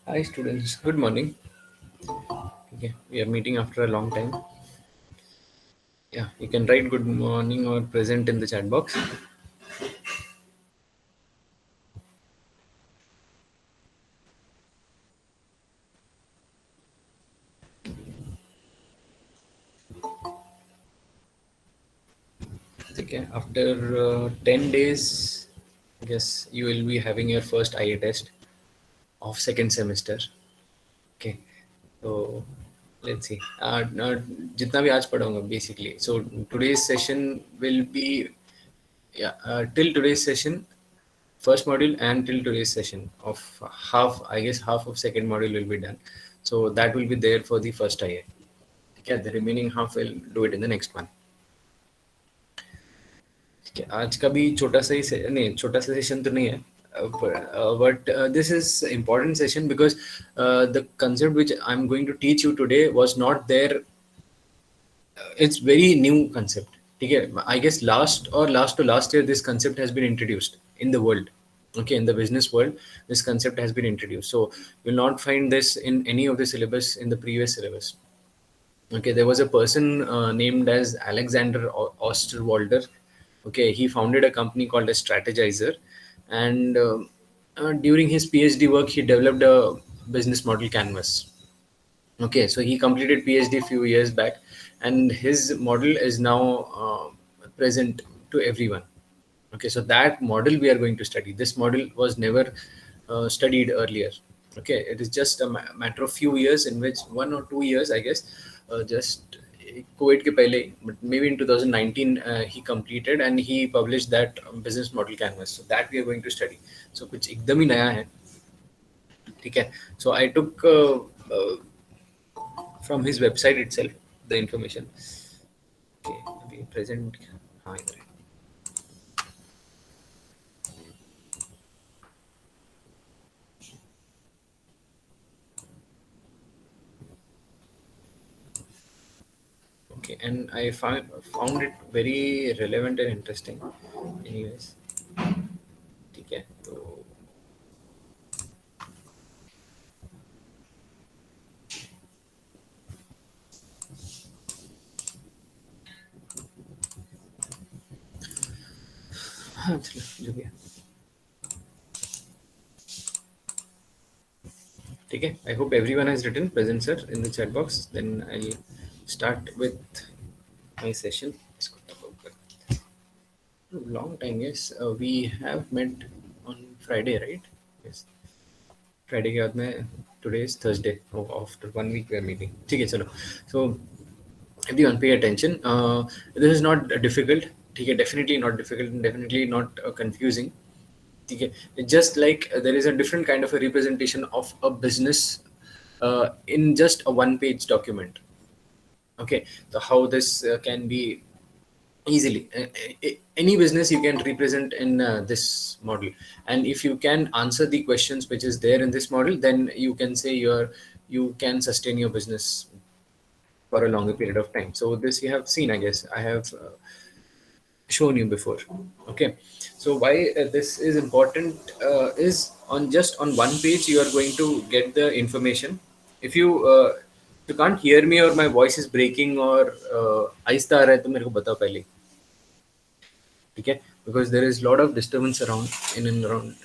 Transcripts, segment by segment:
Hi students, good morning. Okay, we are meeting after a long time. Yeah, you can write good morning or present in the chat box. Okay, after 10 days, I guess you will be having your first IA test of second semester. Okay, so let's see. जितना भी आज पढ़ाऊंगा basically. So today's session will be till today's session first module and till today's session of half, I guess half of second module will be done. So that will be there for the first IA. Okay, the remaining half will do it in the next one. ठीक है, आज का भी छोटा सा ही नहीं, छोटा सा सेशन तो नहीं है, but this is important session because the concept which I'm going to teach you today was not there. It's very new concept. ठीक है, I guess last to last year this concept has been introduced in the world. Okay, in the business world this concept has been introduced, so you'll not find this in any of the syllabus in the previous syllabus. Okay, there was a person named as Alexander Osterwalder. Okay, he founded a company called a Strategizer, and during his PhD work, he developed a business model canvas. Okay, so he completed PhD few years back, and his model is now present to everyone. Okay, so that model we are going to study. This model was never studied earlier. Okay, it is just a matter of few years, in which 1 or 2 years, I guess, just COVID ke pehle, but maybe in 2019 he completed and he published that business model canvas. So that we are going to study. So कुछ एकदम ही नया है, ठीक है. So I took from his website itself the information. Okay, अभी present हाँ इधर है. Okay, and I found it very relevant and interesting. Anyways, ठीक है तो हाँ चलो जो भी है, ठीक है. I hope everyone has written present sir in the chat box. Then I'll start with my session. इसको tap out कर. Long time, yes. We have met on Friday, right? Yes. Friday के बाद में today is Thursday. Oh, after 1 week we are meeting. ठीक है चलो. So everyone pay attention. This is not difficult. ठीक है, definitely not difficult and definitely not confusing. ठीक है, it's just like there is a different kind of a representation of a business in just a one-page document. Okay, so how this can be easily any business you can represent in this model, and if you can answer the questions which is there in this model, then you can say you can sustain your business for a longer period of time. So this you have seen, I guess I have shown you before. Okay, so why this is important is on just on one page you are going to get the information. If you can't hear me or my voice is breaking or आहिस्ता आ रहा है तो मेरे को बताओ पहले, ठीक है, because there is lot of disturbance around in and around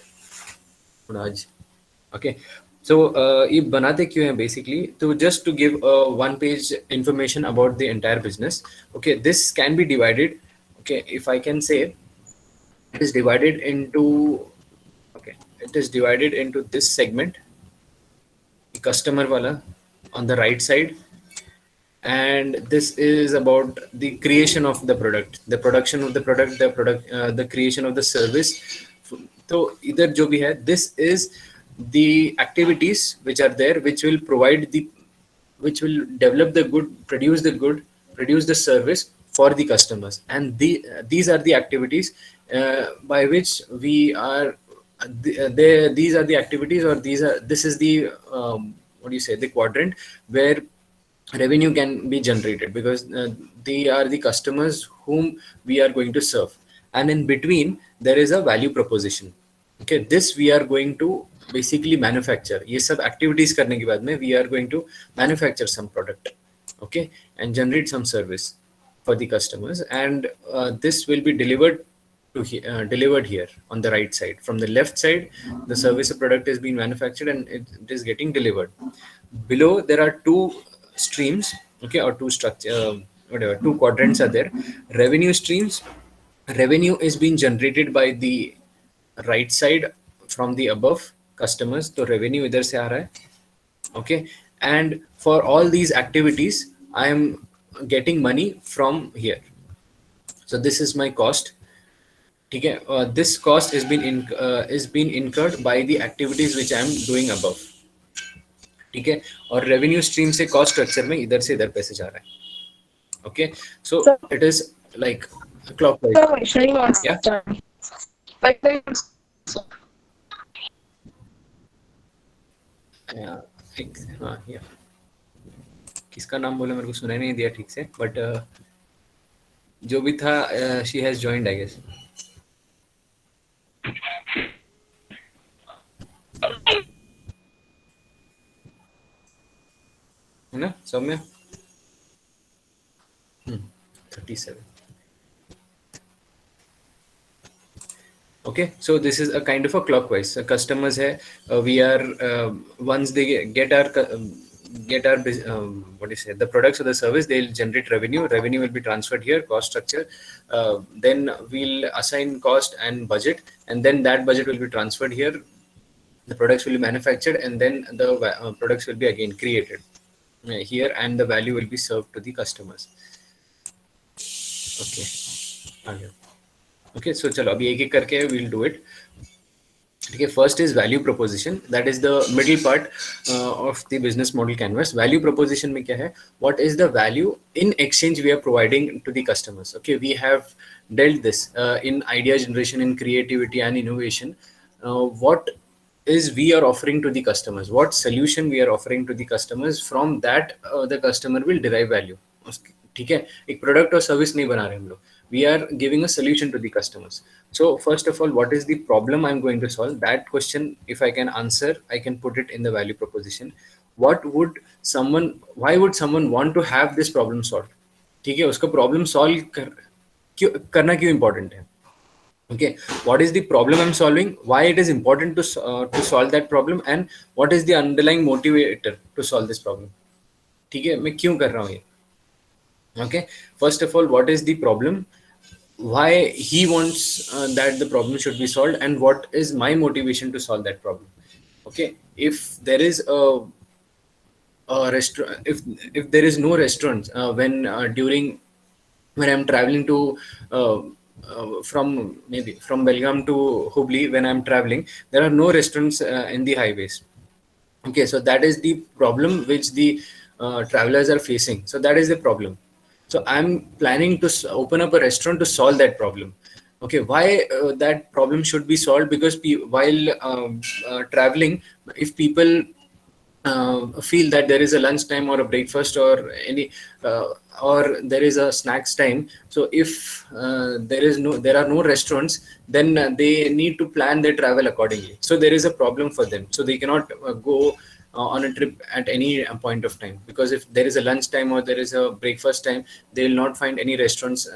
आज. Okay, so ये बनाते क्यों हैं basically, तो just to give one page information about the entire business. Okay, this can be divided. Okay, if I can say, it is divided into, okay, it is divided into this segment, the customer wala on the right side, and this is about the creation of the product, the production of the product, the creation of the service. So either jo bhi hai, this is the activities which are there, which will provide the, which will develop the good, produce the service for the customers, and these are the activities by which we are these are the activities, or this is the what do you say, the quadrant where revenue can be generated, because they are the customers whom we are going to serve, and in between there is a value proposition. Okay, this we are going to basically manufacture. ये सब activities करने के बाद में we are going to manufacture some product, okay, and generate some service for the customers, and this will be delivered to delivered here on the right side. From the left side, the service or product is being manufactured and it is getting delivered. Below there are two streams, okay, or two structure, whatever, two quadrants are there. Revenue streams. Revenue is being generated by the right side from the above customers, तो revenue इधर से आ रहा है, okay, and for all these activities I am getting money from here. So this is my cost. ठीक है, this cost is been incurred by the activities which I am doing above. ठीक है, और revenue stream से cost structure में इधर से इधर पैसे जा रहा है. Okay, so it is like clockwise. Yeah. Like yeah. किसका नाम बोला मेरे को सुनाई नहीं दिया ठीक से, बट जो भी था, she has joined I guess. है ना Saumya? 37. Okay, so this is a kind of a clockwise. So customers hai, we are once they get our what do you say, the products or the service, they'll generate revenue. Revenue will be transferred here, cost structure. Then we'll assign cost and budget, and then that budget will be transferred here. The products will be manufactured, and then the products will be again created here, and the value will be served to the customers. Okay. Okay, so chalo abhi ek ek karke we'll do it. Okay, first is value proposition. That is the middle part of the business model canvas. Value proposition mein kya hai? What is the value in exchange we are providing to the customers? Okay, we have dealt this in idea generation, in creativity and innovation. What is we are offering to the customers? What solution we are offering to the customers? From that, the customer will derive value. ठीक है, एक product और service नहीं बना रहे हम लोग. We are giving a solution to the customers. So first of all, what is the problem I'm going to solve? That question, if I can answer, I can put it in the value proposition. Why would someone want to have this problem solved? ठीक है, उसका problem solve करना क्यों important है? Okay, what is the problem I'm solving? Why it is important to solve that problem, and what is the underlying motivator to solve this problem? ठीक है, मैं क्यों कर रहा हूँ ये? Okay, first of all, what is the problem, why he wants that the problem should be solved, and what is my motivation to solve that problem. Okay, if there is a restaurant, if there is no restaurant when I'm traveling to from Belgaum to Hubli, when I'm traveling, there are no restaurants in the highways. Okay, so that is the problem which the travelers are facing. So that is the problem. So I'm planning to open up a restaurant to solve that problem. Okay, why that problem should be solved? Because while traveling, if people feel that there is a lunch time or a breakfast or any or there is a snacks time, so if there are no restaurants, then they need to plan their travel accordingly. So there is a problem for them, so they cannot go on a trip at any point of time, because if there is a lunch time or there is a breakfast time, they will not find any restaurants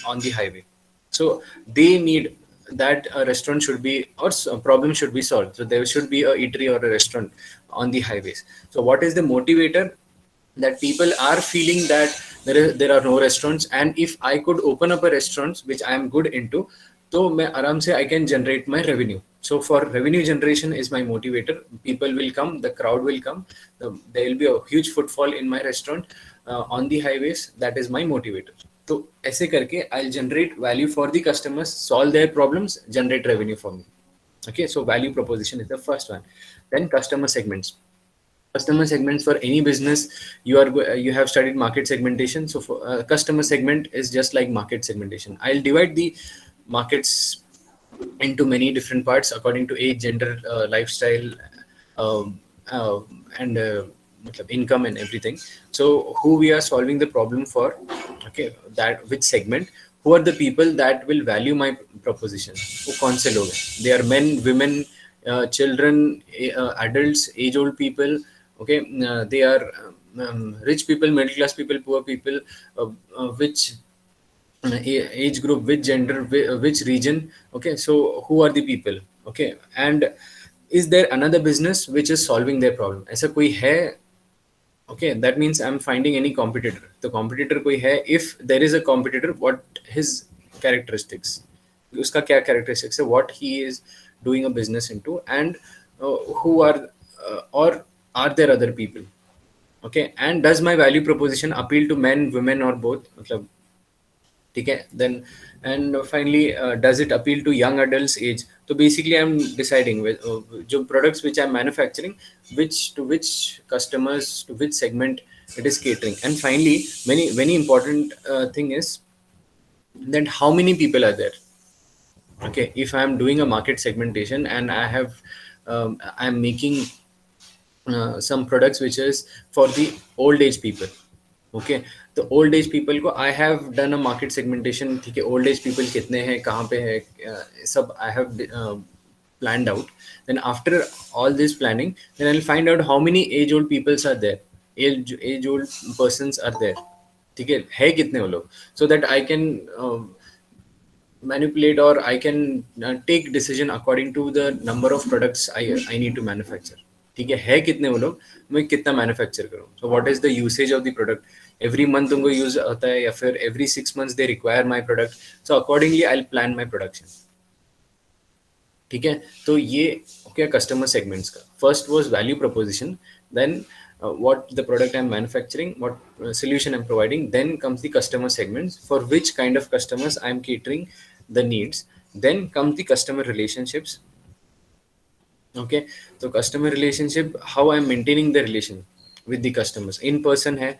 on the highway. So they need that a restaurant should be, or a problem should be solved. So there should be a eatery or a restaurant on the highways. So what is the motivator? That people are feeling that there are no restaurants, and if I could open up a restaurant which I am good into, so I can generate my revenue. So for revenue generation is my motivator. People will come, the crowd will come, there will be a huge footfall in my restaurant on the highways. That is my motivator. So ऐसे करके I'll generate value for the customers, solve their problems, generate revenue for me. Okay, so value proposition is the first one. Then customer segments. Customer segments for any business, you have studied market segmentation. So for customer segment is just like market segmentation. I'll divide the markets into many different parts according to age, gender, lifestyle, and income and everything. So who we are solving the problem for, okay, that which segment, who are the people that will value my proposition. वो कौन से लोग हैं? They are men, women, children, adults, age old people. Okay, they are rich people, middle class people, poor people, which age group, which gender, which region. Okay, so who are the people? Okay, and is there another business which is solving their problem? ऐसा कोई है? Okay, that means I'm finding any competitor. The competitor कोई है? If there is a competitor, what his characteristics? उसका क्या characteristics है? What he is doing a business into, and who are or are there other people? Okay, and does my value proposition appeal to men, women, or both? मतलब ठीक है, then and finally does it appeal to young adults age? So basically I'm deciding with जो products which I'm manufacturing, which customers, to which segment it is catering. And finally, many important thing is that how many people are there. Okay, if I'm doing a market segmentation and I have I'm making some products which is for the old age people. Okay, तो old age people को I have done a market segmentation. ठीक है, old age people कितने हैं, कहाँ पे है, सब I have planned out. Then after all this planning, then I'll find out how many age old peoples are there, age old persons are there. ठीक है कितने वो लोग, so that I can manipulate, or I can take decision according to the number of products I need to manufacture. ठीक है कितने वो लोग, मैं कितना मैन्युफैक्चर करूँ. So what is the usage of the product, every month उनको use होता है या फिर every 6 months they require my product. So accordingly I will plan my production. ठीक है, तो ये क्या कस्टमर सेगमेंट्स का first was value proposition, then what the product I'm manufacturing, what solution I'm providing, then comes the customer segments, for which kind of customers I'm catering the needs. Then comes the customer relationships. Okay, so customer relationship, how I'm maintaining the relation with the customers. In person है,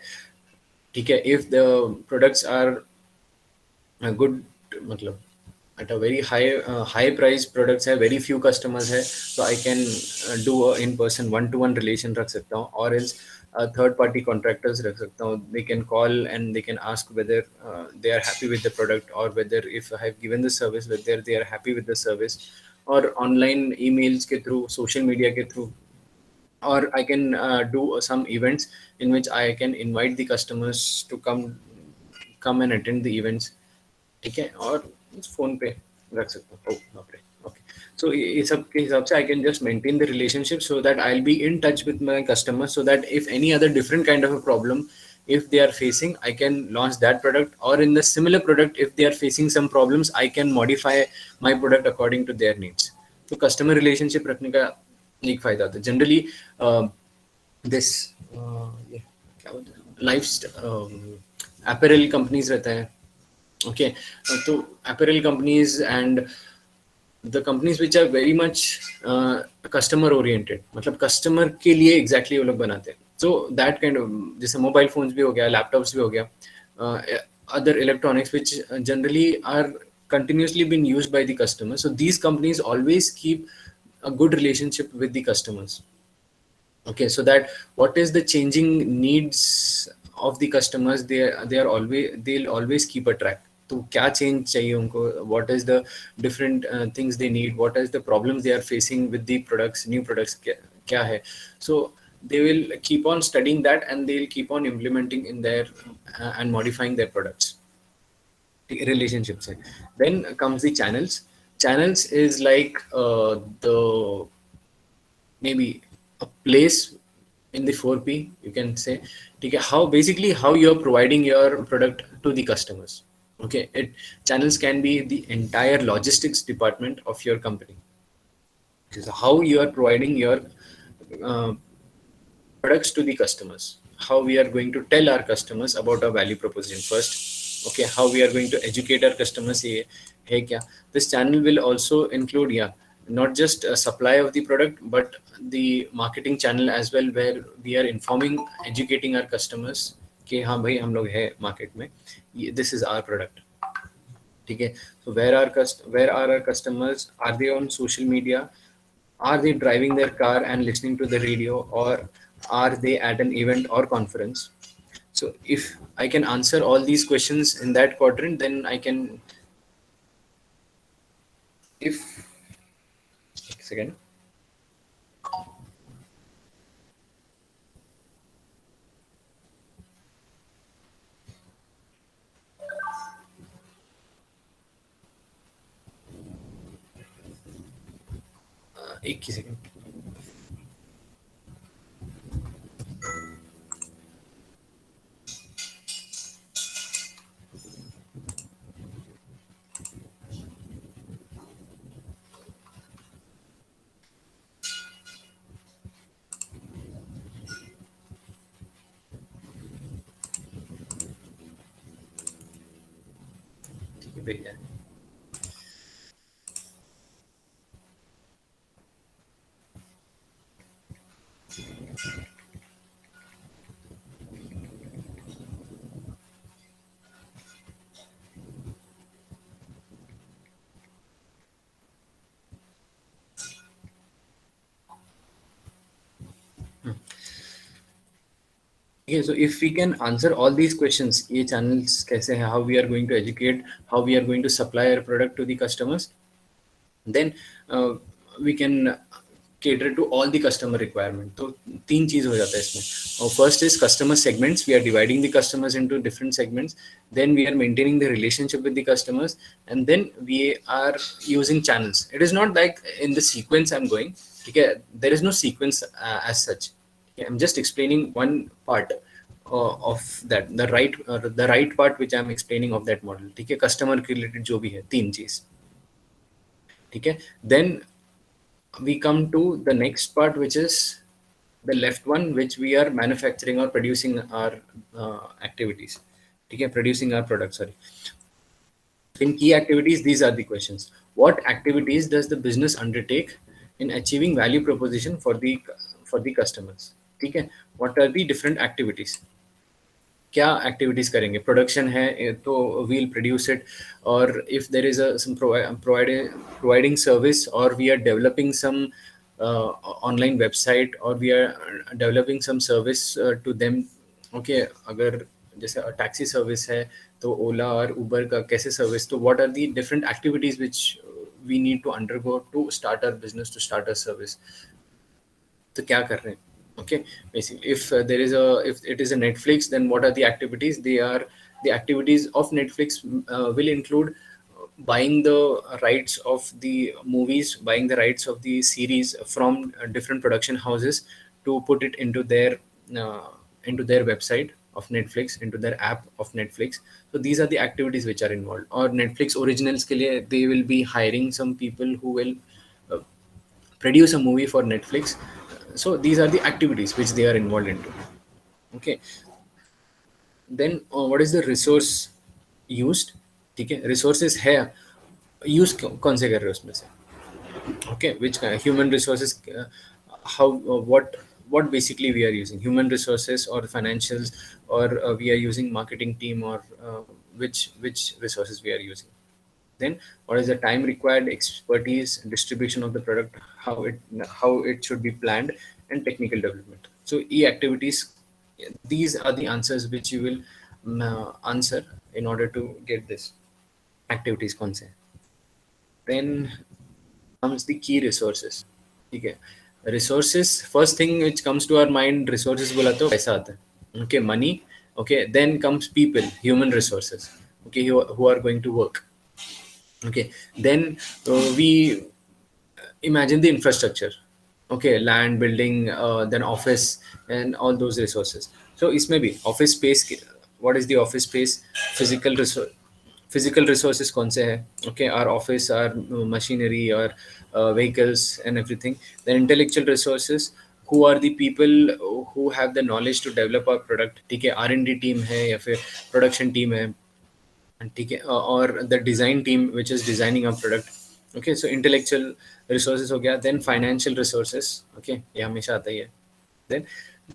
ठीक है, if the products are a good, मतलब at a very high price products है, very few customers है, so I can do a in person one to one relation रख सकता हूँ, or else third party contractors रख सकता हूँ. They can call and they can ask whether they are happy with the product, or whether if I have given the service, whether they are happy with the service, or online emails के through, social media के through, or I can do some events in which I can invite the customers to come and attend the events. ठीक है, और phone पे रख सकता हूँ. बाप रे. ओके, सो ये सब के हिसाब से I can just maintain the relationship, so that I will be in touch with my customer, so that if any other different kind of a problem if they are facing, I can launch that product, or in the similar product if they are facing some problems, I can modify my product according to their needs. तो customer relationship रखने का एक फायदा होता है generally. This क्या बोलते हैं, लाइफ अपैरल कंपनीज रहता है. Okay, तो apparel companies and the companies which are very much customer oriented, मतलब customer के लिए exactly वो लोग बनाते हैं. So that kind of, जैसे mobile phones भी हो गया, laptops भी हो गया, other electronics which generally are continuously being used by the customers. So these companies always keep a good relationship with the customers. Okay, so that what is the changing needs of the customers, they'll always keep a track. तो क्या change चाहिए उनको, what is the different things they need, what is the problems they are facing with the products, new products क्या है. So they will keep on studying that, and they'll keep on implementing in their and modifying their products. Relationships. Then comes the channels. Channels is like the maybe a place in the 4P, you can say. Okay, how basically how you're providing your product to the customers. Okay, channels can be the entire logistics department of your company. So how you are providing your uh, products to the customers, how we are going to tell our customers about our value proposition first. Okay, how we are going to educate our customers. Hey kya, this channel will also include, yeah, not just a supply of the product, but the marketing channel as well, where we are informing, educating our customers कि हाँ भाई हम लोग है market में, this is our product. ठीक है, so where are our customers, are they on social media, are they driving their car and listening to the radio, or are they at an event or conference? So if I can answer all these questions in that quadrant, then I can if एक second एक ही second ठीक है भैया Okay, so if we can answer all these questions, ये channels कैसे हैं, how we are going to educate, how we are going to supply our product to the customers, then we can cater to all the customer requirement. तो तीन चीज हो जाता है इसमें. First is customer segments. We are dividing the customers into different segments. Then we are maintaining the relationship with the customers, and then we are using channels. It is not like in the sequence I'm going. Okay, there is no sequence as such. Okay, I'm just explaining one part of that, the right part which I'm explaining of that model. ठीक है, customer related जो भी है तीन चीज. ठीक है, then we come to the next part, which is the left one, which we are manufacturing or producing our activities. ठीक है, producing our products. Sorry. In key activities, these are the questions. What activities does the business undertake in achieving value proposition for the customers? ठीक है, what are the different activities? क्या activities करेंगे? Production है तो we'll produce it, और if there is some providing service, or we are developing some online website, or we are developing some service to them. Okay, अगर जैसे taxi service है तो ओला और उबर का कैसे सर्विस, तो what are the different activities which we need to undergo to start our business, to start our service. तो क्या कर रहे हैं? Okay, basically if it is a Netflix, then what are the activities? The activities of Netflix will include buying the rights of the movies, buying the rights of the series from different production houses to put it uh, into their website of Netflix, into their app of Netflix. So these are the activities which are involved. Or Netflix originals के लिए they will be hiring some people who will uh, produce a movie for Netflix. So these are the activities which they are involved into. Okay, then what is the resource used? ठीक है, resources है, use कौन से कर रहे हो उसमें से? Okay, which kind, human resources, how what basically we are using human resources or financials, or we are using marketing team, or which resources we are using. Then what is the time required, expertise, distribution of the product, how it should be planned, and technical development. So e activities, these are the answers which you will answer in order to get this activities concept. Then comes the key resources. ठीक है, resources, first thing which comes to our mind, resources बोला तो पैसा आता है. Okay, money. Okay, then comes people, human resources. Okay, who are going to work. Okay, then we imagine the infrastructure. Okay, land, building, then office, and all those resources. So इसमें भी office space, what is the office space? Physical resources कौन से हैं? Okay, our office, our machinery, or vehicles and everything. Then intellectual resources, who are the people who have the knowledge to develop our product. ठीक है, R&D team है या फिर production team है, ठीक है, और the design team which is designing our product. Okay, so intellectual resources हो गया. Then financial resources. Okay, ये हमेशा आता ही है. Then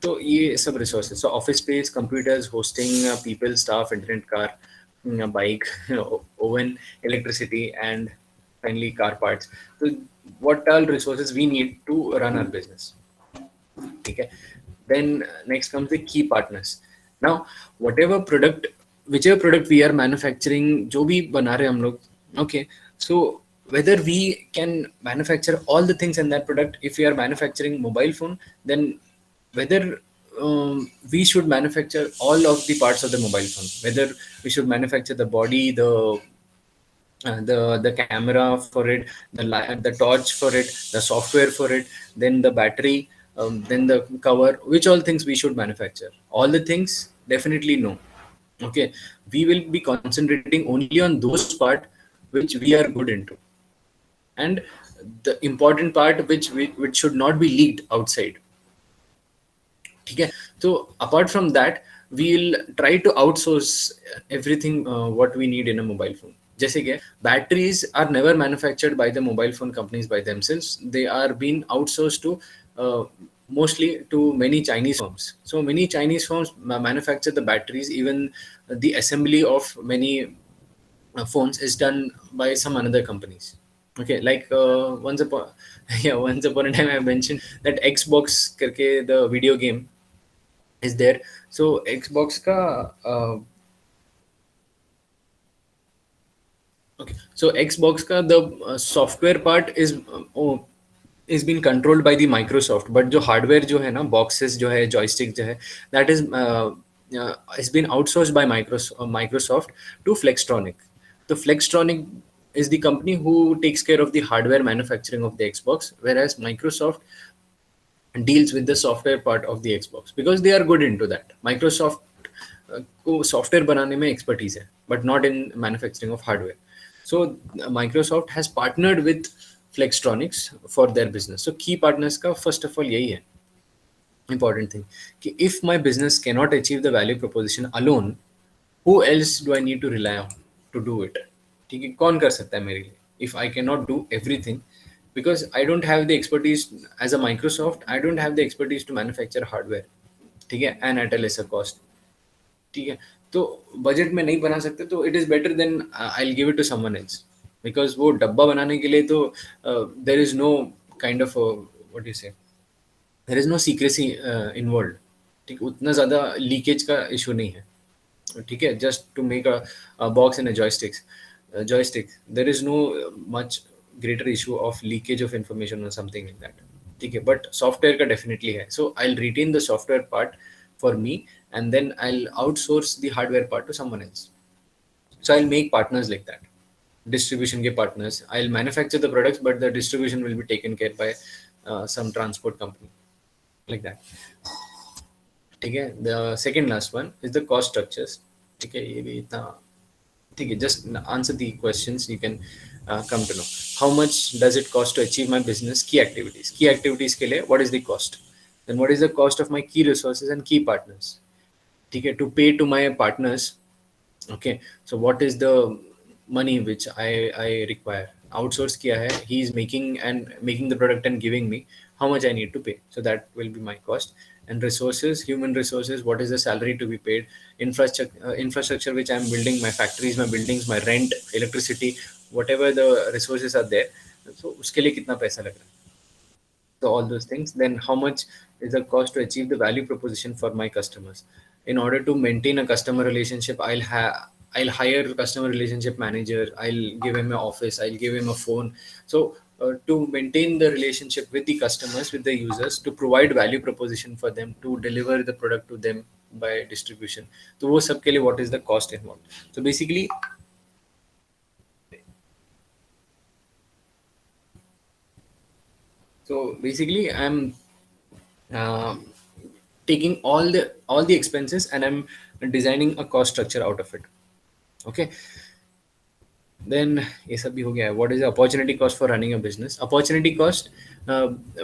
तो ये सब resources. So office space, computers, hosting, people, staff, internet, car, bike, oven, electricity, and finally car parts. So what all resources we need to run our business. Okay, then next comes the key partners. Now whichever product we are manufacturing, जो भी बना रहे हम लोग, okay, so whether we can manufacture all the things in that product. If we are manufacturing mobile phone, then whether we should manufacture all of the parts of the mobile phone, whether we should manufacture the body, the camera for it, the torch for it, the software for it, then the battery, then the cover, which all things we should manufacture. All the things, definitely no. Okay, we will be concentrating only on those part which we are good into, and the important part which should not be leaked outside. ठीक है. So apart from that, we'll try to outsource everything what we need in a mobile phone. जैसे कि batteries are never manufactured by the mobile phone companies by themselves. They are being outsourced to uh, mostly to many Chinese firms. So many Chinese firms manufacture the batteries. Even the assembly of many phones is done by some another companies. Okay, like once upon yeah, once upon a time I mentioned that Xbox करके the video game is there. So Xbox का okay, so Xbox का the software part is being controlled by the Microsoft, but जो hardware जो है ना, boxes जो है, joystick जो है, that is been outsourced by Microsoft to Flextronic. So Flextronic is the company who takes care of the hardware manufacturing of the Xbox, whereas Microsoft deals with the software part of the Xbox because they are good into that. Microsoft को software बनाने में expertise है, but not in manufacturing of hardware. So Microsoft has partnered with Flextronics for their business. So key partners का first of all यही है important thing कि if my business cannot achieve the value proposition alone, who else do I need to rely on to do it? ठीक है, कौन कर सकता है मेरे लिए? If I cannot do everything, because I don't have the expertise as a Microsoft, I don't have the expertise to manufacture hardware, ठीक है, and at a lesser cost. ठीक है, तो बजट में नहीं बना सकते तो it is better then I will give it to someone else. Because वो डब्बा बनाने के लिए तो there is no kind of what you say, there is no secrecy involve. ठीक, उतना ज़्यादा लीकेज का इशू नहीं है. ठीक है, just to make a box in a joystick, there is no much greater issue of leakage of information or something like that. ठीक है, बट सॉफ्टवेयर का डेफिनेटली है. So I will retain the software part for me, and then I'll outsource the hardware part to someone else. So I'll make partners like that, distribution ke partners. I'll manufacture the products, but the distribution will be taken care by some transport company, like that. ठीक है, the second last one is the cost structures. ठीक है, ये भी इतना ठीक है. Just answer the questions, you can come to know how much does it cost to achieve my business key activities के लिए what is the cost, then what is the cost of my key resources and key partners. ठीक है, to pay to my partners. Okay, so what is the money which I require? Outsource किया है, he is making the product and giving me, how much I need to pay, so that will be my cost. And resources, human resources, what is the salary to be paid? Infrastructure which I am building, my factories, my buildings, my rent, electricity, whatever the resources are there, so उसके लिए कितना पैसा लग रहा है. So all those things. Then how much is the cost to achieve the value proposition for my customers? In order to maintain a customer relationship, I'll hire a customer relationship manager. I'll give him an office. I'll give him a phone. So to maintain the relationship with the customers, with the users, to provide value proposition for them, to deliver the product to them by distribution. So वो सब के लिए what is the cost involved? So basically I'm uh, taking all the expenses and I'm designing a cost structure out of it. Okay, then ये सब भी हो गया है. What is the opportunity cost for running a business? Opportunity cost,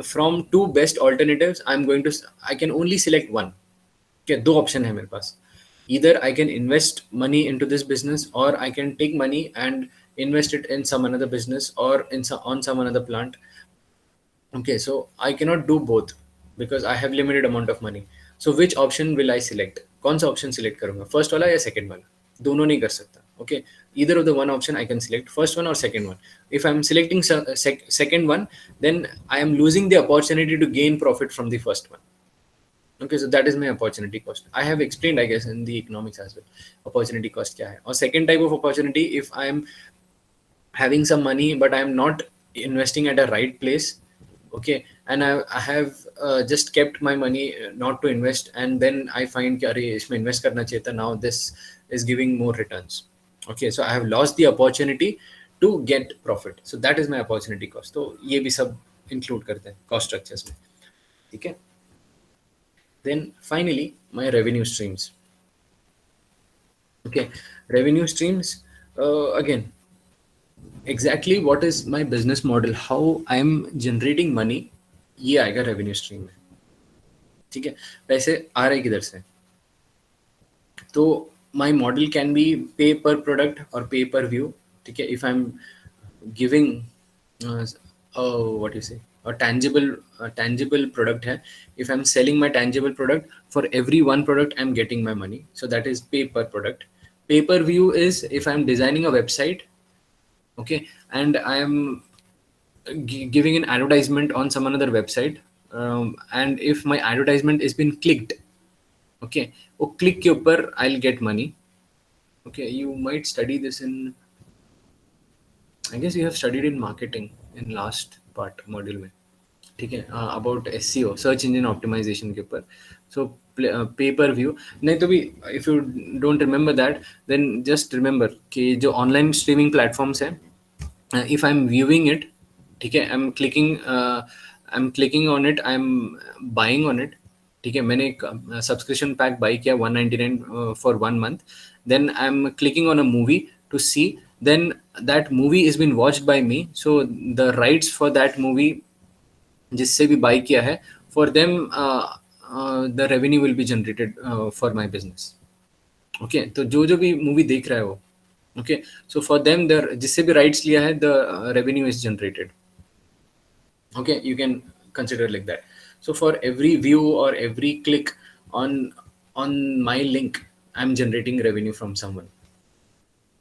from two best alternatives, I can only select one. Okay, दो option है मेरे पास. Either I can invest money into this business, or I can take money and invest it in some another business or on some another plant. Okay, so I cannot do both because I have limited amount of money. So which option will I select? कौन सा option select करूँगा? First वाला या second वाला? दोनों नहीं कर सकता. Okay, either of the one option I can select, first one or second one. If I'm selecting second one, then I am losing the opportunity to gain profit from the first one. Okay, so that is my opportunity cost. I have explained, I guess, in the economics as well. Opportunity cost क्या है? Or second type of opportunity, if I am having some money but I'm not investing at a right place. Okay, and I have just kept my money not to invest, and then I find कि अरे इसमें invest करना चाहिए था, now this is giving more returns. Okay, so I have lost the opportunity to get profit, so that is my opportunity cost. तो ये भी सब include करते हैं cost structures में. ठीक है. Then finally my revenue streams. Okay, revenue streams, again, exactly what is my business model, how I'm generating money, ये आएगा revenue stream में. ठीक है, पैसे आ रहे किधर से? तो my model can be pay per product or pay per view. ठीक है, if I'm giving uh, what do you say, a tangible product है, if I'm selling my tangible product, for every one product I'm getting my money, so that is pay per product. Pay per view is if I'm designing a website, okay, and I am giving an advertisement on some another website, and if my advertisement is been clicked, okay, वो click के ऊपर I'll get money. Okay, you might study this in, I guess you have studied in marketing in last part module में. ठीक है, about SEO, search engine optimisation के ऊपर. So pay per view नहीं तो भी, if you don't remember that, then just remember कि जो ऑनलाइन स्ट्रीमिंग प्लेटफॉर्म्स हैं, if I'm viewing it, ठीक है, I'm clicking on it, I'm buying on it. ठीक है, मैंने एक सब्सक्रिप्शन पैक बाई किया 199 for 1 month. Then I am clicking on a movie to see, then that movie is been watched by me, so the rights for that movie जिससे भी buy किया है, for them the revenue will be generated for my business. Okay, तो जो जो भी movie देख रहा है वो, okay, so for them the जिससे भी rights लिया है, the revenue is generated. Okay, you can consider like that. So for every view or every click on my link, I'm generating revenue from someone.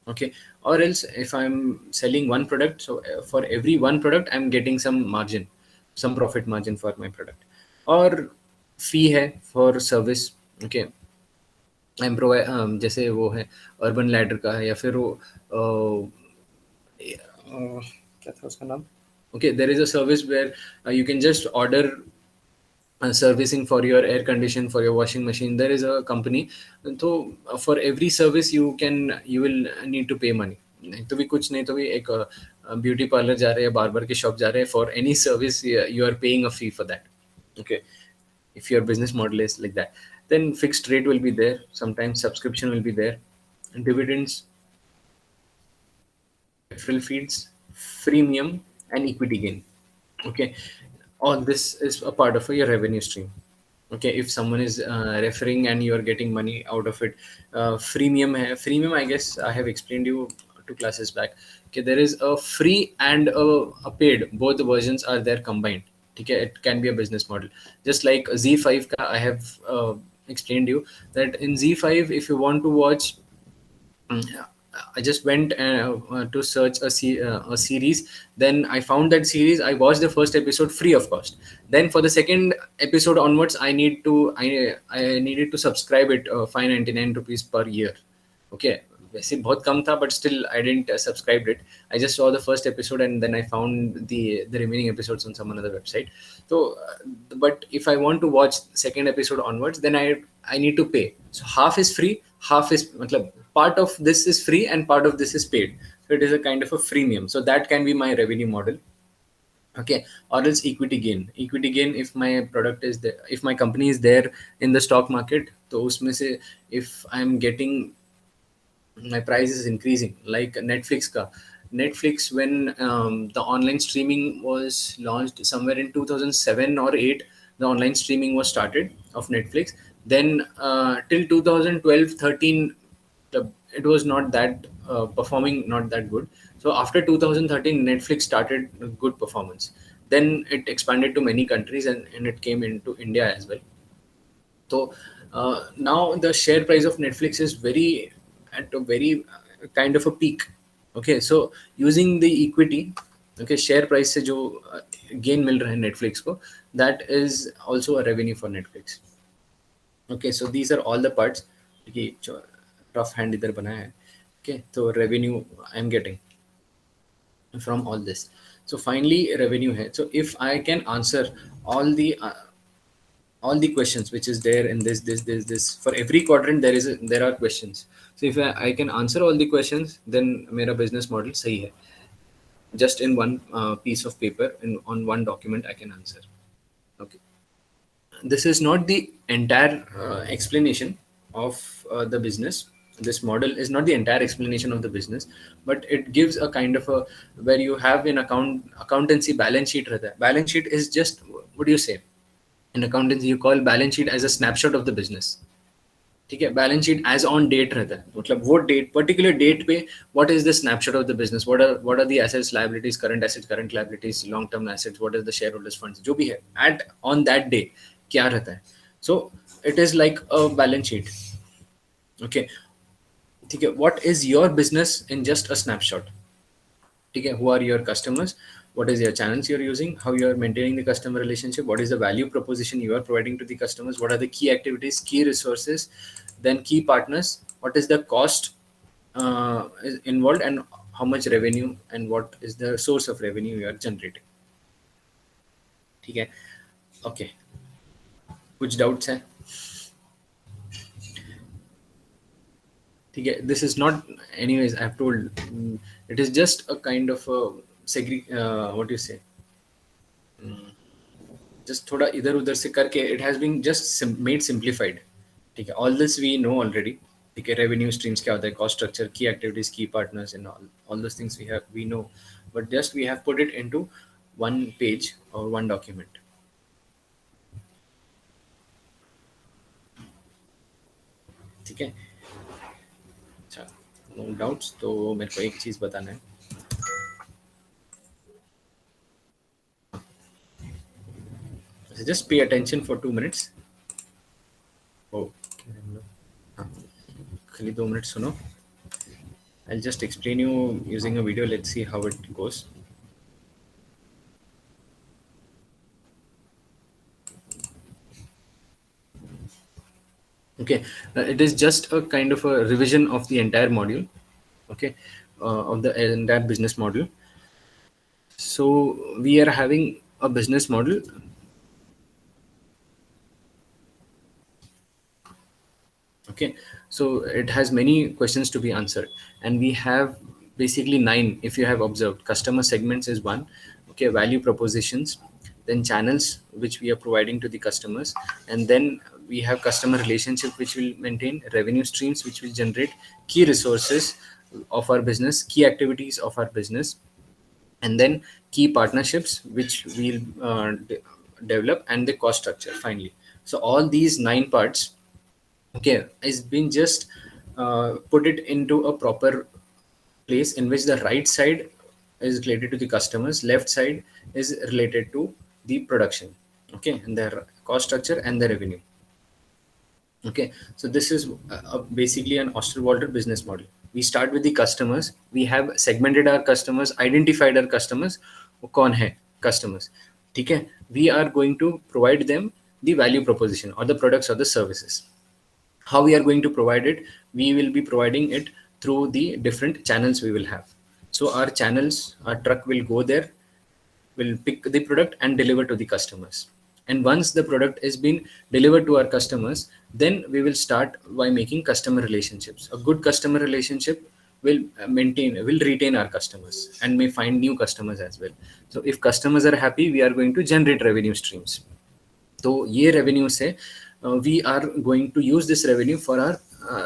Okay, or else if I'm selling one product, so for every one product I'm getting some margin, some profit margin for my product, or fee है for service. Okay, am provide, जैसे वो है urban ladder का है, या फिर वो क्या था उसका नाम. Okay, there is a service where you can just order servicing for your air condition, for your washing machine. There is a company, तो for every service you will need to pay money. नहीं तो भी कुछ नहीं तो भी एक beauty parlour जा रहे हैं, बार्बर के शॉप जा रहे हैं, for any service you are paying a fee for that. Okay, if your business model is like that, then fixed rate will be there, sometimes subscription will be there, dividends, referral fees, freemium, and equity gain. Okay, all this is a part of your revenue stream. Okay, if someone is referring and you are getting money out of it, freemium hai. Freemium, I guess I have explained you 2 classes back. Okay, there is a free and a paid, both the versions are there combined. Okay, it can be a business model, just like Z5 ka I have explained you that in Z5, if you want to watch, yeah, I just went to search a series. Then I found that series. I watched the first episode free of cost. Then for the second episode onwards, I needed to subscribe it 599 rupees per year. Okay, वैसे बहुत कम था, but still I didn't subscribe it. I just saw the first episode and then I found the remaining episodes on some another website. So, but if I want to watch second episode onwards, then I need to pay. So half is free, half is मतलब part of this is free and part of this is paid. So it is a kind of a freemium. So that can be my revenue model. Okay, or else equity gain, if my product is there, if my company is there in the stock market, तो उसमें से if I'm getting, my price is increasing, like Netflix ka. Netflix, when the online streaming was launched somewhere in 2007 or 8, the online streaming was started of Netflix. Then till 2012 13, it was not that performing not that good. So after 2013 Netflix started good performance. Then it expanded to many countries, and it came into India as well. So now the share price of Netflix is very at a very kind of a peak. Okay, so using the equity, okay, share price से जो gain मिल रहा है Netflix को, that is also a revenue for Netflix. Okay, so these are all the parts. कि जो rough hand इधर बनाया है. Okay, तो revenue I am getting. from all this. So finally revenue hai. So if I can answer all the uh, all the questions which is there in this for every quadrant, there are questions. So if I can answer all the questions, then mera business model sahi hai. Just in one piece of paper, in on one document I can answer. Okay, this is not the entire explanation of the business. This model is not the entire explanation of the business, but it gives a kind of a, where you have in accountancy balance sheet रहता है. Balance sheet is just, what do you say, in accountancy you call balance sheet as a snapshot of the business. ठीक है, balance sheet as on date रहता है, मतलब वो date, particular date पे what is the snapshot of the business, what are the assets, liabilities, current assets, current liabilities, long term assets, what is the share holders funds, जो भी है eight on that day क्या रहता है. So it is like a balance sheet. Okay, ठीक है, what is your business in just a snapshot. ठीक है, who are your customers, what is your channels you're using, how you are maintaining the customer relationship, what is the value proposition you are providing to the customers, what are the key activities, key resources, then key partners, what is the cost is involved, and how much revenue and what is the source of revenue you are generating. ठीक है, okay, कुछ doubts है. ठीक है, this is not, anyways I have told, it is just a kind of what you say, just थोड़ा इधर उधर से करके it has been just made simplified. ठीक है, all this we know already. ठीक है, रेवेन्यू स्ट्रीम्स क्या होता है, cost structure, key activities, key partners and all those things we know, but just we have put it into one page और one document. ठीक है, अच्छा, नो डाउट्स. तो मेरे को एक चीज बताना है, just pay attention for 2 minutes. ओ, हाँ, खाली 2 मिनट सुनो. I'll just explain you using a video. Let's see how it goes. Okay, it is just a kind of a revision of the entire module. Okay, of the entire business model. So we are having a business model. Okay, so it has many questions to be answered, and we have basically 9 if you have observed. Customer segments is one. Okay, value propositions, then channels which we are providing to the customers, and then we have customer relationship which will maintain, revenue streams which will generate, key resources of our business, key activities of our business, and then key partnerships which we'll develop, and the cost structure finally. So all these 9 parts, okay, is been just put it into a proper place in which the right side is related to the customers, left side is related to the production, okay, and their cost structure and the revenue. Okay, so this is basically an Osterwalder business model. We start with the customers. We have segmented our customers, identified our customers. वो कौन है customers? ठीक है, we are going to provide them the value proposition or the products or the services. How we are going to provide it? We will be providing it through the different channels we will have. So our channels, our truck will go there, will pick the product and deliver to the customers. And once the product is being delivered to our customers, then we will start by making customer relationships. A good customer relationship will will retain our customers and may find new customers as well. So if customers are happy, we are going to generate revenue streams. तो ये revenue से we are going to use this revenue for our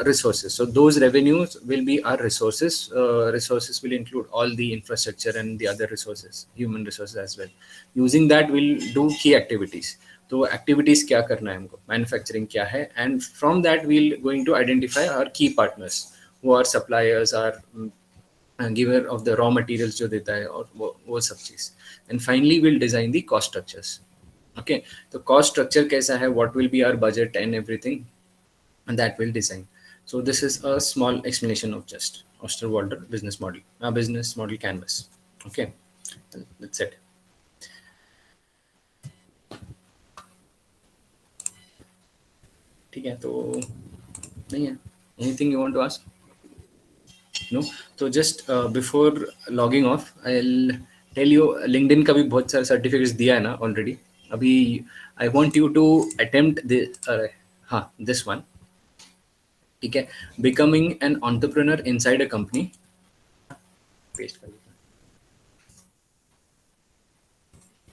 resources. So those revenues will be our resources. Resources will include all the infrastructure and the other resources, human resources as well. Using that, we'll do key activities. तो activities क्या करना है हमको, manufacturing क्या है, and from that we'll going to identify our key partners, who are suppliers, are giver of the raw materials जो देता है, और वो सब चीज. And finally we'll design the cost structures. Okay, the cost structure कैसा है, what will be our budget and everything, and that will design. So this is a small explanation of just Osterwalder business model canvas. Okay, that's it. ठीक है, तो नहीं है, anything you want to ask? No तो just before logging off I will tell you LinkedIn का भी बहुत सारे सर्टिफिकेट्स दिया है ना ऑलरेडी अभी I want you to attempt हाँ दिस वन ठीक है becoming an entrepreneur inside a company पेस्ट कर देता हूँ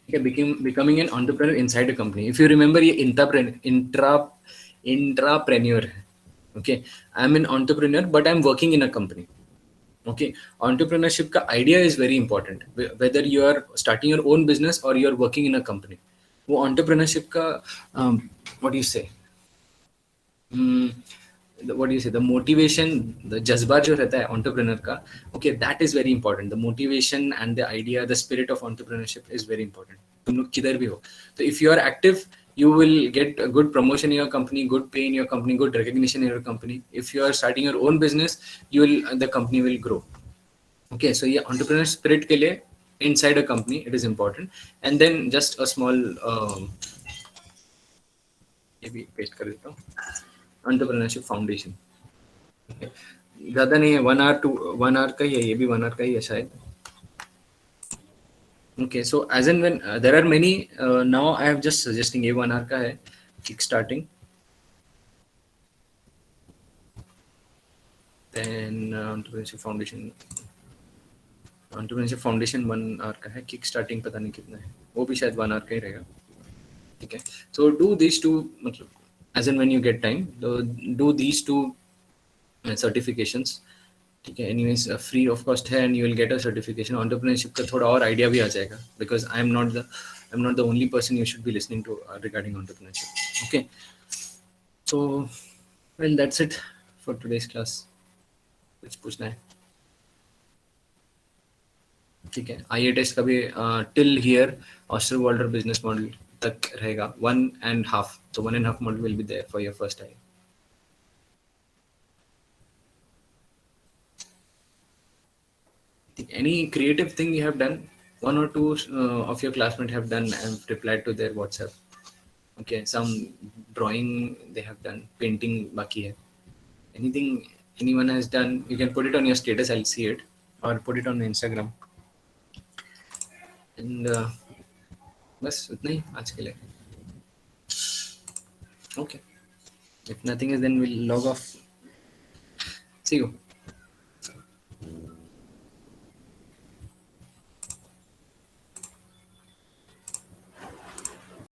ठीक है becoming an entrepreneur inside a company if you remember ये इंट्राप्रेन्योर है okay I am an entrepreneur but I am working in a company okay entrepreneurship का idea is very important whether you are starting your own business or you are working in a company वो entrepreneurship का what do you say Hmm, what do you say the motivation the जज्बा जो रहता है entrepreneur का okay that is very important the motivation and the idea the spirit of entrepreneurship is very important तुम लोग किधर भी हो तो if you are active you will get a good promotion in your company good pay in your company good recognition in your company if you are starting your own business you will the company will grow okay so ये entrepreneur spirit के लिए inside a company it is important and then just a small ये भी paste कर देता हूँ entrepreneurship foundation ज़्यादा नहीं है 1 hour का ही है ये भी 1 hour का ही है शायद okay so as and when there are many now I have just suggesting ये 1 hour का है kick starting then entrepreneurship foundation 1 hour का है kick starting पता नहीं कितना है वो भी शायद 1 hour का ही रहेगा ठीक है so do these two मतलब as and when you get time do these two certifications ठीक है एनीवेज फ्री ऑफ कॉस्ट है and you will get a certification entrepreneurship का थोड़ा और आइडिया भी आ जाएगा because I am not the only person you should be listening to regarding entrepreneurship okay so well that's it for today's class कुछ पूछना है ठीक है आई टेस्ट का भी till here Osterwalder business model तक रहेगा 1.5 so 1.5 model will be there for your first eye any creative thing you have done one or two of your classmates have done and replied to their WhatsApp okay some drawing they have done painting baki hai anything anyone has done you can put it on your status I'll see it or put it on Instagram and बस उतना ही आज के लिए okay if nothing is then we'll log off see you